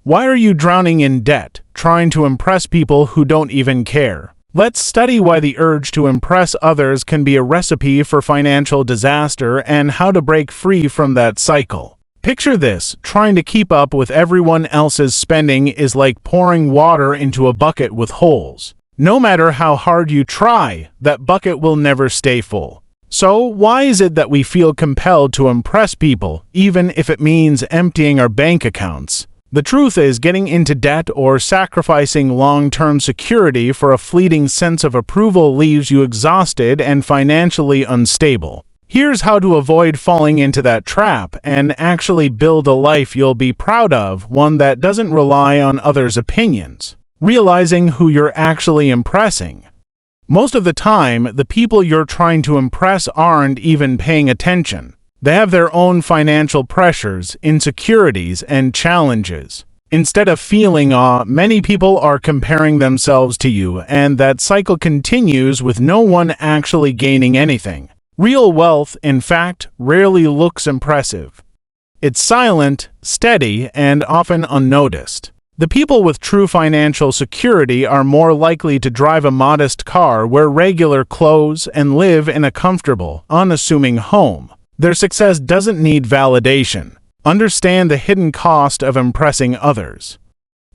Why are you drowning in debt, trying to impress people who don't even care? Let's study why the urge to impress others can be a recipe for financial disaster and how to break free from that cycle. Picture this: trying to keep up with everyone else's spending is like pouring water into a bucket with holes. No matter how hard you try, that bucket will never stay full. So, why is it that we feel compelled to impress people, even if it means emptying our bank accounts? The truth is, getting into debt or sacrificing long-term security for a fleeting sense of approval leaves you exhausted and financially unstable. Here's how to avoid falling into that trap and actually build a life you'll be proud of, one that doesn't rely on others' opinions. Realizing who you're actually impressing. Most of the time, the people you're trying to impress aren't even paying attention. They have their own financial pressures, insecurities, and challenges. Instead of feeling awe, many people are comparing themselves to you, and that cycle continues with no one actually gaining anything. Real wealth, in fact, rarely looks impressive. It's silent, steady, and often unnoticed. The people with true financial security are more likely to drive a modest car, wear regular clothes, and live in a comfortable, unassuming home. Their success doesn't need validation. Understand the hidden cost of impressing others.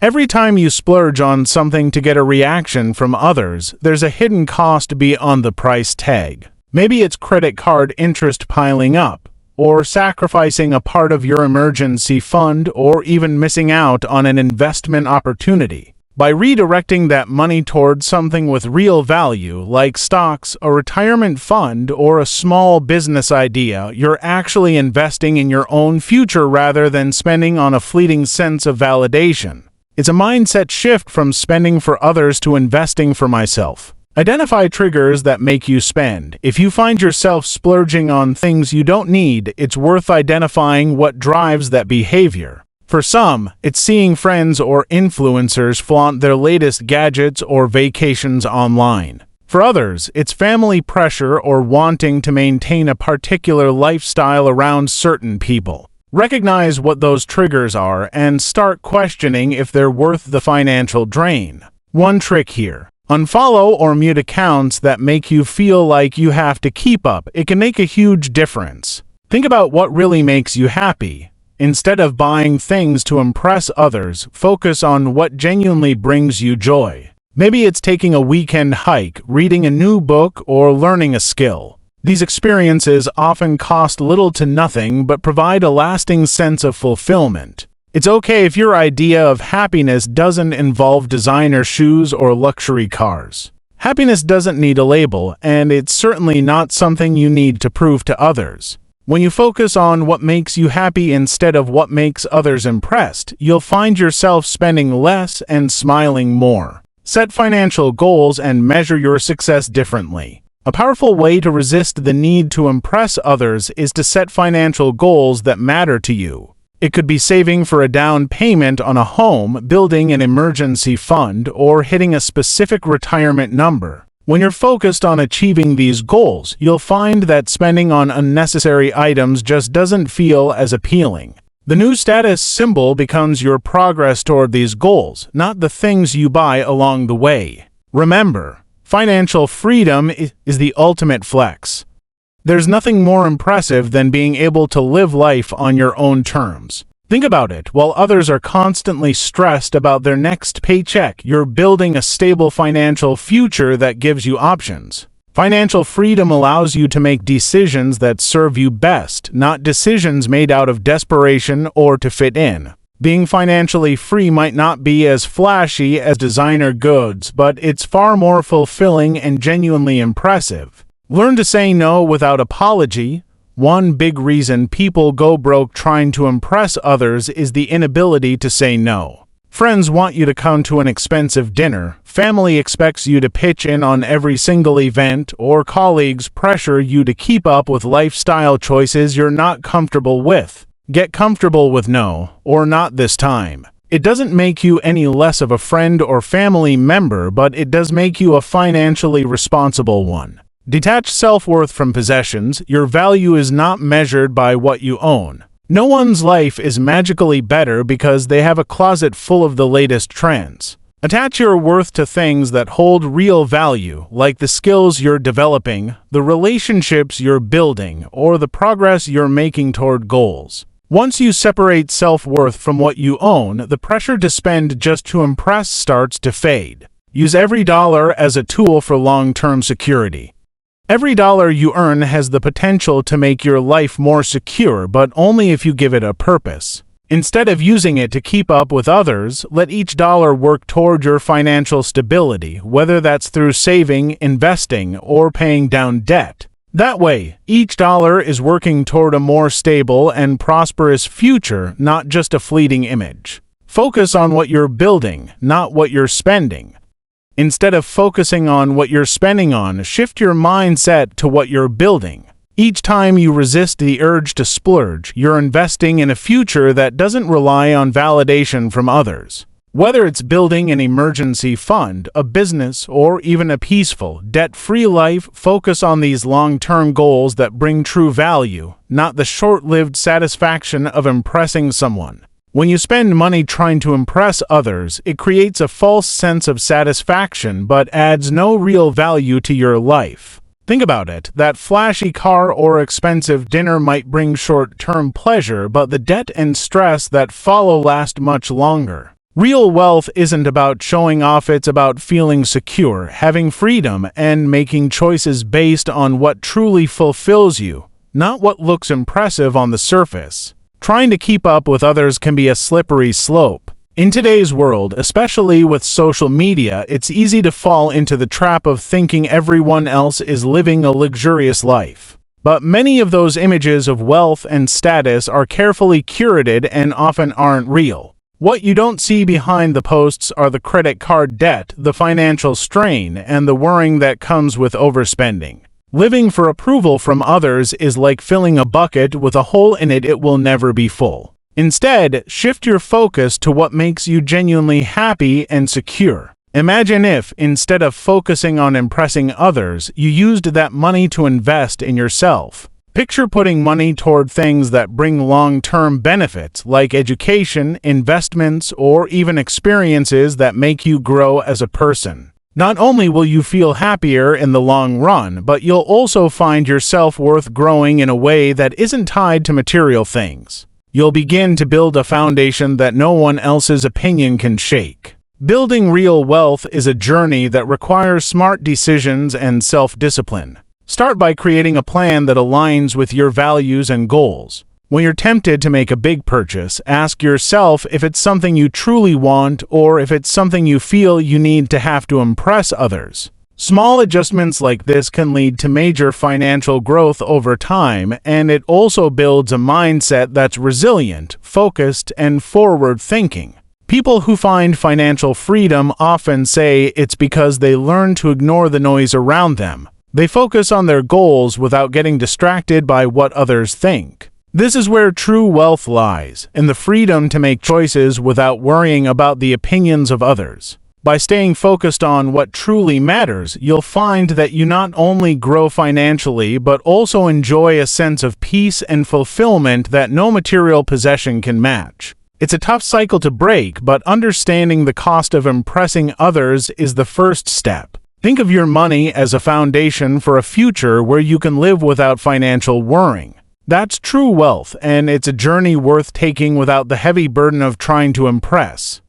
Every time you splurge on something to get a reaction from others, there's a hidden cost beyond the price tag. Maybe it's credit card interest piling up, or sacrificing a part of your emergency fund, or even missing out on an investment opportunity. By redirecting that money towards something with real value, like stocks, a retirement fund, or a small business idea, you're actually investing in your own future rather than spending on a fleeting sense of validation. It's a mindset shift from spending for others to investing for myself. Identify triggers that make you spend. If you find yourself splurging on things you don't need, it's worth identifying what drives that behavior. For some, it's seeing friends or influencers flaunt their latest gadgets or vacations online. For others, it's family pressure or wanting to maintain a particular lifestyle around certain people. Recognize what those triggers are and start questioning if they're worth the financial drain. One trick here: unfollow or mute accounts that make you feel like you have to keep up. It can make a huge difference. Think about what really makes you happy. Instead of buying things to impress others, focus on what genuinely brings you joy. Maybe it's taking a weekend hike, reading a new book, or learning a skill. These experiences often cost little to nothing but provide a lasting sense of fulfillment. It's okay if your idea of happiness doesn't involve designer shoes or luxury cars. Happiness doesn't need a label, and it's certainly not something you need to prove to others. When you focus on what makes you happy instead of what makes others impressed, you'll find yourself spending less and smiling more. Set financial goals and measure your success differently. A powerful way to resist the need to impress others is to set financial goals that matter to you. It could be saving for a down payment on a home, building an emergency fund, or hitting a specific retirement number. When you're focused on achieving these goals, you'll find that spending on unnecessary items just doesn't feel as appealing. The new status symbol becomes your progress toward these goals, not the things you buy along the way. Remember, financial freedom is the ultimate flex. There's nothing more impressive than being able to live life on your own terms. Think about it. While others are constantly stressed about their next paycheck, you're building a stable financial future that gives you options. Financial freedom allows you to make decisions that serve you best, not decisions made out of desperation or to fit in. Being financially free might not be as flashy as designer goods, but it's far more fulfilling and genuinely impressive. Learn to say no without apology. One big reason people go broke trying to impress others is the inability to say no. Friends want you to come to an expensive dinner, family expects you to pitch in on every single event, or colleagues pressure you to keep up with lifestyle choices you're not comfortable with. Get comfortable with no, or not this time. It doesn't make you any less of a friend or family member, but it does make you a financially responsible one. Detach self-worth from possessions. Your value is not measured by what you own. No one's life is magically better because they have a closet full of the latest trends. Attach your worth to things that hold real value, like the skills you're developing, the relationships you're building, or the progress you're making toward goals. Once you separate self-worth from what you own, the pressure to spend just to impress starts to fade. Use every dollar as a tool for long-term security. Every dollar you earn has the potential to make your life more secure, but only if you give it a purpose. Instead of using it to keep up with others, let each dollar work toward your financial stability, whether that's through saving, investing, or paying down debt. That way, each dollar is working toward a more stable and prosperous future, not just a fleeting image. Focus on what you're building, not what you're spending. Instead of focusing on what you're spending on, shift your mindset to what you're building. Each time you resist the urge to splurge, you're investing in a future that doesn't rely on validation from others. Whether it's building an emergency fund, a business, or even a peaceful, debt-free life, focus on these long-term goals that bring true value, not the short-lived satisfaction of impressing someone. When you spend money trying to impress others, it creates a false sense of satisfaction but adds no real value to your life. Think about it, that flashy car or expensive dinner might bring short-term pleasure, but the debt and stress that follow last much longer. Real wealth isn't about showing off, it's about feeling secure, having freedom, and making choices based on what truly fulfills you, not what looks impressive on the surface. Trying to keep up with others can be a slippery slope. In today's world, especially with social media, it's easy to fall into the trap of thinking everyone else is living a luxurious life. But many of those images of wealth and status are carefully curated and often aren't real. What you don't see behind the posts are the credit card debt, the financial strain, and the worrying that comes with overspending. Living for approval from others is like filling a bucket with a hole in it. It will never be full. Instead, shift your focus to what makes you genuinely happy and secure. Imagine if, instead of focusing on impressing others, you used that money to invest in yourself. Picture putting money toward things that bring long-term benefits, like education, investments, or even experiences that make you grow as a person. Not only will you feel happier in the long run, but you'll also find your self-worth growing in a way that isn't tied to material things. You'll begin to build a foundation that no one else's opinion can shake. Building real wealth is a journey that requires smart decisions and self-discipline. Start by creating a plan that aligns with your values and goals. When you're tempted to make a big purchase, ask yourself if it's something you truly want or if it's something you feel you need to have to impress others. Small adjustments like this can lead to major financial growth over time, and it also builds a mindset that's resilient, focused, and forward-thinking. People who find financial freedom often say it's because they learn to ignore the noise around them. They focus on their goals without getting distracted by what others think. This is where true wealth lies, in the freedom to make choices without worrying about the opinions of others. By staying focused on what truly matters, you'll find that you not only grow financially but also enjoy a sense of peace and fulfillment that no material possession can match. It's a tough cycle to break, but understanding the cost of impressing others is the first step. Think of your money as a foundation for a future where you can live without financial worrying. That's true wealth, and it's a journey worth taking without the heavy burden of trying to impress.